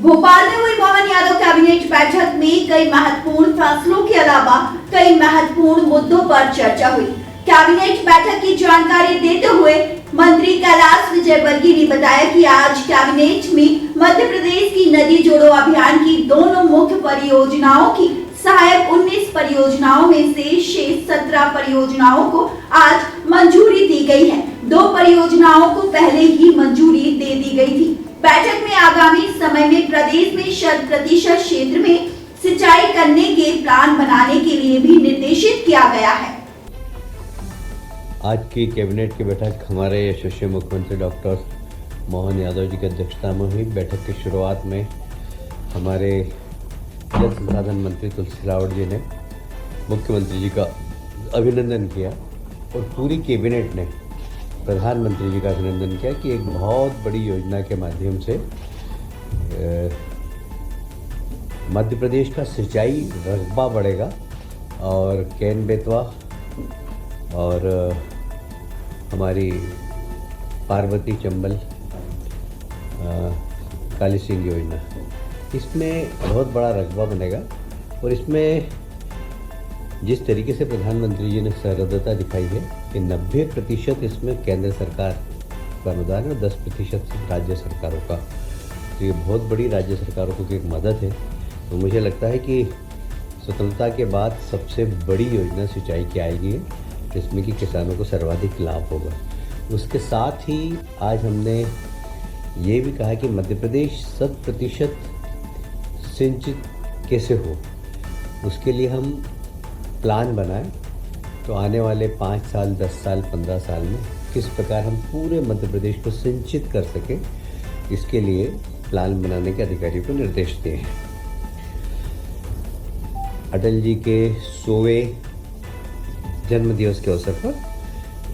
भोपाल में हुई मोहन यादव कैबिनेट बैठक में कई महत्वपूर्ण फैसलों के अलावा कई महत्वपूर्ण मुद्दों पर चर्चा हुई। कैबिनेट बैठक की जानकारी देते हुए मंत्री कैलाश विजयवर्गीय ने बताया कि आज कैबिनेट में मध्य प्रदेश की नदी जोड़ो अभियान की दोनों मुख्य परियोजनाओं की सहायक 19 परियोजनाओं में से शेष 17 परियोजनाओं को आज मंजूरी दी गई है। 2 परियोजनाओं को पहले ही मंजूरी दे दी गई थी। बैठक में आगामी समय में प्रदेश में 100% क्षेत्र में सिंचाई करने के प्लान बनाने के लिए भी निर्देशित किया गया है। आज की कैबिनेट की बैठक हमारे यशस्वी मुख्यमंत्री डॉक्टर मोहन यादव जी की अध्यक्षता में हुई। बैठक की शुरुआत में हमारे जल संसाधन मंत्री तुलसी सिलावट जी ने मुख्यमंत्री जी का अभिनंदन किया और पूरी कैबिनेट ने प्रधानमंत्री जी का अभिनंदन किया कि एक बहुत बड़ी योजना के माध्यम से मध्य प्रदेश का सिंचाई रकबा बढ़ेगा और कैन बेतवा और हमारी पार्वती चंबल काली सिंह योजना, इसमें बहुत बड़ा रकबा बनेगा। और इसमें जिस तरीके से प्रधानमंत्री जी ने सहृदयता दिखाई है कि 90% इसमें केंद्र सरकार का अनुदान है और 10% राज्य सरकारों का, तो ये बहुत बड़ी राज्य सरकारों को एक मदद है। तो मुझे लगता है कि स्वतंत्रता के बाद सबसे बड़ी योजना सिंचाई की आएगी, जिसमें कि किसानों को सर्वाधिक लाभ होगा। उसके साथ ही आज हमने ये भी कहा कि मध्य प्रदेश 100% सिंचित कैसे हो, उसके लिए हम प्लान बनाएं। तो आने वाले 5 साल, 10 साल, 15 साल में किस प्रकार हम पूरे मध्य प्रदेश को सिंचित कर सकें, इसके लिए प्लान बनाने के अधिकारियों को निर्देश दिए हैं। अटल जी के 100वें जन्मदिवस के अवसर पर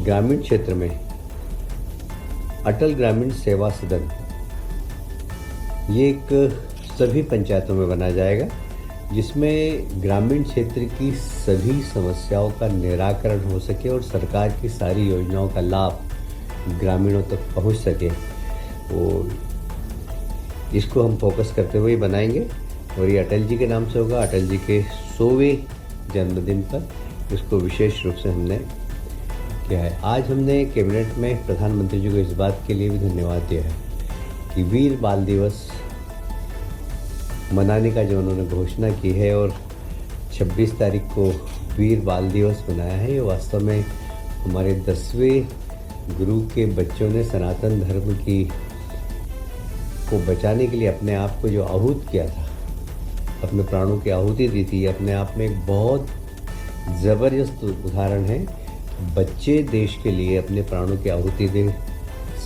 ग्रामीण क्षेत्र में अटल ग्रामीण सेवा सदन, ये एक सभी पंचायतों में बनाया जाएगा, जिसमें ग्रामीण क्षेत्र की सभी समस्याओं का निराकरण हो सके और सरकार की सारी योजनाओं का लाभ ग्रामीणों तक पहुंच सके। तो इसको हम फोकस करते हुए बनाएंगे और ये अटल जी के नाम से होगा। अटल जी के 100वें जन्मदिन पर इसको विशेष रूप से हमने किया है। आज हमने कैबिनेट में प्रधानमंत्री जी को इस बात के लिए भी धन्यवाद दिया है कि वीर बाल दिवस मनाने का जो उन्होंने घोषणा की है और 26 तारीख को वीर बाल दिवस मनाया है, ये वास्तव में हमारे 10वें गुरु के बच्चों ने सनातन धर्म की को बचाने के लिए अपने आप को जो आहूत किया था, अपने प्राणों की आहुति दी थी, अपने आप में एक बहुत ज़बरदस्त उदाहरण है। बच्चे देश के लिए अपने प्राणों की आहुति दें,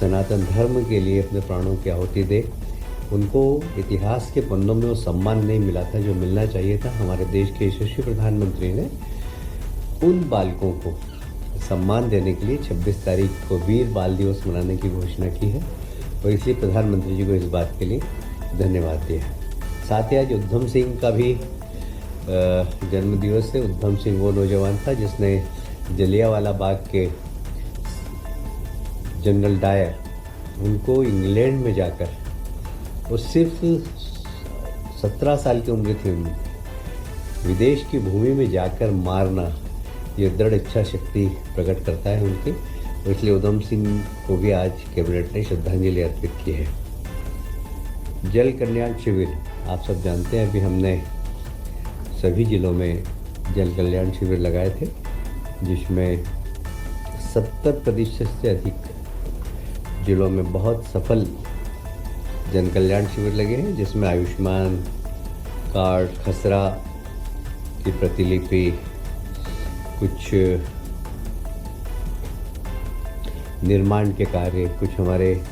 सनातन धर्म के लिए अपने प्राणों की आहुति दें। उनको इतिहास के पन्नों में वो सम्मान नहीं मिला था जो मिलना चाहिए था। हमारे देश के यशस्वी प्रधानमंत्री ने उन बालकों को सम्मान देने के लिए 26 तारीख को वीर बाल दिवस मनाने की घोषणा की है और इसलिए प्रधानमंत्री जी को इस बात के लिए धन्यवाद दिया है। साथ ही आज उद्धम सिंह का भी जन्मदिवस है। उद्धम सिंह वो नौजवान था जिसने जलियांवाला बाग के जनरल डायर, उनको इंग्लैंड में जाकर, वो सिर्फ 17 साल की उम्र थी उनकी, विदेश की भूमि में जाकर मारना, ये दृढ़ इच्छा शक्ति प्रकट करता है उनकी। और इसलिए उधम सिंह को भी आज कैबिनेट ने श्रद्धांजलि अर्पित की है। जल कल्याण शिविर, आप सब जानते हैं, अभी हमने सभी जिलों में जल कल्याण शिविर लगाए थे, जिसमें 70% से अधिक जिलों में बहुत सफल जन कल्याण शिविर लगे हैं, जिसमें आयुष्मान कार्ड, खसरा की प्रतिलिपि, कुछ निर्माण के कार्य, कुछ हमारे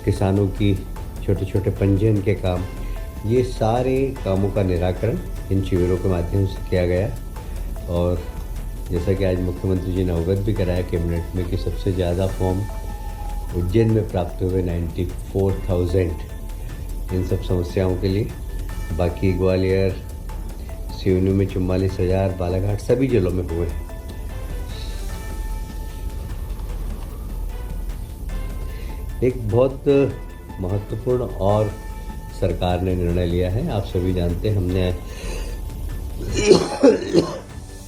किसानों की छोटे छोटे पंजीयन के काम, ये सारे कामों का निराकरण इन शिविरों के माध्यम से किया गया। और जैसा कि आज मुख्यमंत्री जी ने अवगत भी कराया कैबिनेट में कि सबसे ज़्यादा फॉर्म उज्जैन में प्राप्त हुए 94,000 इन सब समस्याओं के लिए। बाकी ग्वालियर, सिवनी में 44,000, बालाघाट, सभी जिलों में हुए हैं। एक बहुत महत्वपूर्ण और सरकार ने निर्णय लिया है। आप सभी जानते हैं हमने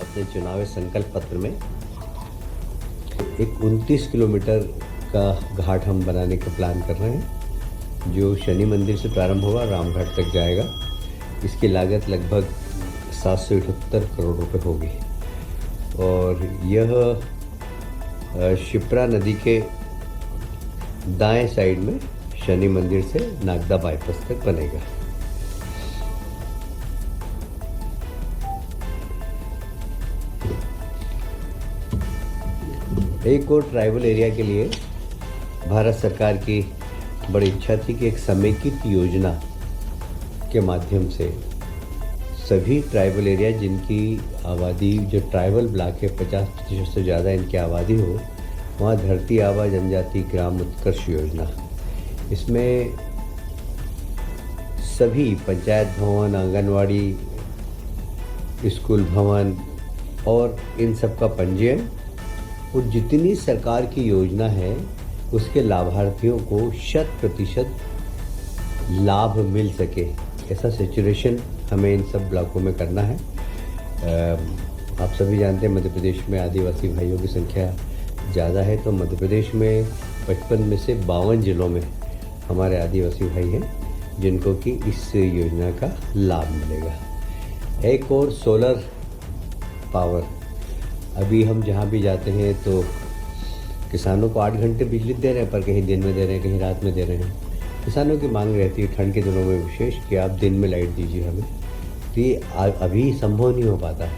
अपने चुनावी संकल्प पत्र में एक 29 किलोमीटर का घाट हम बनाने का प्लान कर रहे हैं, जो शनि मंदिर से प्रारंभ होगा, रामघाट तक जाएगा। इसकी लागत लगभग 778 करोड़ रुपए होगी और यह शिप्रा नदी के दाएं साइड में शनि मंदिर से नागदा बाईपास तक बनेगा। एक और ट्राइबल एरिया के लिए भारत सरकार की बड़ी इच्छा थी कि एक समेकित योजना के माध्यम से सभी ट्राइबल एरिया जिनकी आबादी, जो ट्राइबल ब्लॉक है 50% से ज़्यादा इनकी आबादी हो, वहाँ धरती आबा जनजाति ग्राम उत्कर्ष योजना, इसमें सभी पंचायत भवन, आंगनवाड़ी, स्कूल भवन और इन सब का पंजीयन और जितनी सरकार की योजना है उसके लाभार्थियों को 100% लाभ मिल सके, ऐसा सिचुएशन हमें इन सब ब्लॉकों में करना है। आप सभी जानते हैं मध्य प्रदेश में आदिवासी भाइयों की संख्या ज़्यादा है, तो मध्य प्रदेश में 55 में से 52 जिलों में हमारे आदिवासी भाई हैं जिनको कि इस योजना का लाभ मिलेगा। एक और सोलर पावर, अभी हम जहाँ भी जाते हैं तो किसानों को 8 घंटे बिजली दे रहे हैं, पर कहीं दिन में दे रहे हैं, कहीं रात में दे रहे हैं। किसानों की मांग रहती है ठंड के दिनों में विशेष कि आप दिन में लाइट दीजिए हमें, तो ये अभी संभव नहीं हो पाता है।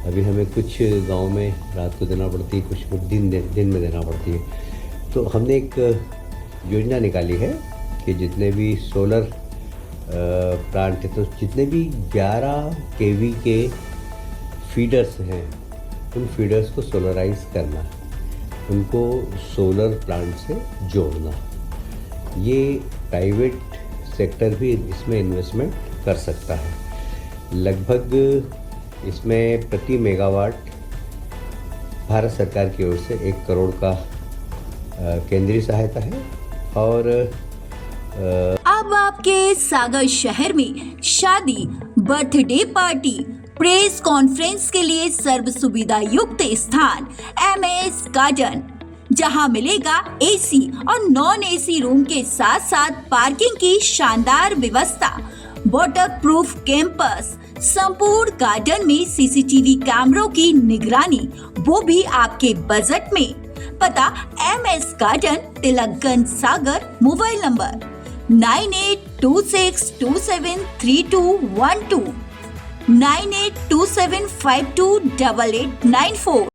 अभी हमें कुछ गांव में रात को देना पड़ती है, कुछ दिन में देना पड़ती है। तो हमने एक योजना निकाली है कि जितने भी सोलर प्लांट है, तो जितने भी 11 kV के फीडर्स हैं, उन फीडर्स को सोलराइज करना, उनको सोलर प्लांट से जोड़ना। ये प्राइवेट सेक्टर भी इसमें इन्वेस्टमेंट कर सकता है। लगभग इसमें प्रति मेगावाट भारत सरकार की ओर से 1 करोड़ का केंद्रीय सहायता है और अब आपके सागर शहर में शादी, बर्थडे पार्टी, प्रेस कॉन्फ्रेंस के लिए सर्व सुविधा युक्त स्थान MS गार्डन, जहां मिलेगा AC और नॉन AC रूम के साथ साथ पार्किंग की शानदार व्यवस्था, वाटर प्रूफ कैंपस, संपूर्ण गार्डन में CCTV कैमरों की निगरानी, वो भी आपके बजट में। पता MS garden, Tilakganj, Sagar. Mobile number 9826273212, 9827528894।